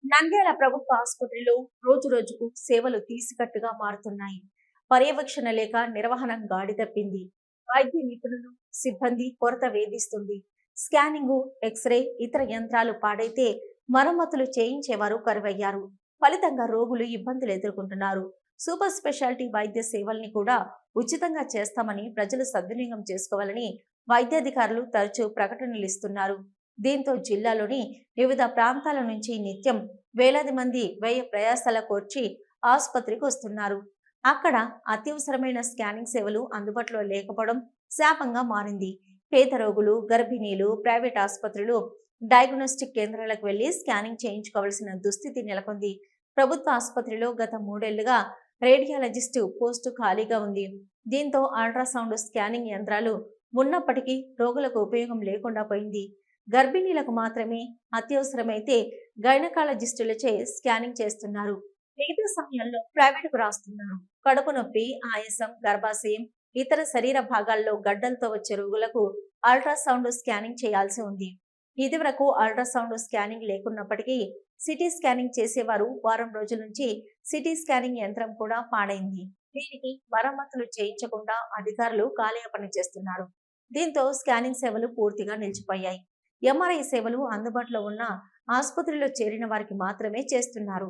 నంద్యాల ప్రభుత్వ ఆసుపత్రిలో రోజు రోజుకు సేవలు తీసికట్టుగా మారుతున్నాయి. పర్యవేక్షణ లేక నిర్వహణ గాడి తప్పింది. వైద్య నిపుణులు, సిబ్బంది కొరత వేధిస్తుంది. స్కానింగ్, ఎక్స్రే, ఇతర యంత్రాలు పాడైతే మరమ్మతులు చేయించేవారు కరువయ్యారు. ఫలితంగా రోగులు ఇబ్బందులు ఎదుర్కొంటున్నారు. సూపర్ స్పెషాలిటీ వైద్య సేవల్ని కూడా ఉచితంగా చేస్తామని ప్రజలు సద్వినియోగం చేసుకోవాలని వైద్యాధికారులు తరచూ ప్రకటనలు ఇస్తున్నారు. దీంతో జిల్లాలోని వివిధ ప్రాంతాల నుంచి నిత్యం వేలాది మంది వ్యయ ప్రయాసాల కోర్చి ఆసుపత్రికి వస్తున్నారు. అక్కడ అత్యవసరమైన స్కానింగ్ సేవలు అందుబాటులో లేకపోవడం శాపంగా మారింది. పేద రోగులు, గర్భిణీలు ప్రైవేట్ ఆసుపత్రులు, డయాగ్నోస్టిక్ కేంద్రాలకు వెళ్లి స్కానింగ్ చేయించుకోవాల్సిన దుస్థితి నెలకొంది. ప్రభుత్వ ఆసుపత్రిలో గత 3 ఏళ్లుగా రేడియాలజిస్టు పోస్టు ఖాళీగా ఉంది. దీంతో అల్ట్రాసౌండ్ స్కానింగ్ యంత్రాలు ఉన్నప్పటికీ రోగులకు ఉపయోగం లేకుండా పోయింది. గర్భిణీలకు మాత్రమే అత్యవసరమైతే గైనకాలజిస్టులచే స్కానింగ్ చేస్తున్నారు. మిగతా సమయంలో ప్రైవేటుకు రాస్తున్నారు. కడుపు నొప్పి, ఆయాసం, గర్భాశయం, ఇతర శరీర భాగాల్లో గడ్డలతో వచ్చే రోగులకు అల్ట్రాసౌండ్ స్కానింగ్ చేయాల్సి ఉంది. ఇదివరకు అల్ట్రాసౌండ్ స్కానింగ్ లేకున్నప్పటికీ సిటీ స్కానింగ్ చేసేవారు. వారం రోజుల నుంచి సిటీ స్కానింగ్ యంత్రం కూడా పాడైంది. దీనికి మరమ్మతులు చేయించకుండా అధికారులు కాలయాపన చేస్తున్నారు. దీంతో స్కానింగ్ సేవలు పూర్తిగా నిలిచిపోయాయి. ఎంఆర్ఐ సేవలు అందుబాటులో ఉన్న ఆసుపత్రిలో చేరిన వారికి మాత్రమే చేస్తున్నారు.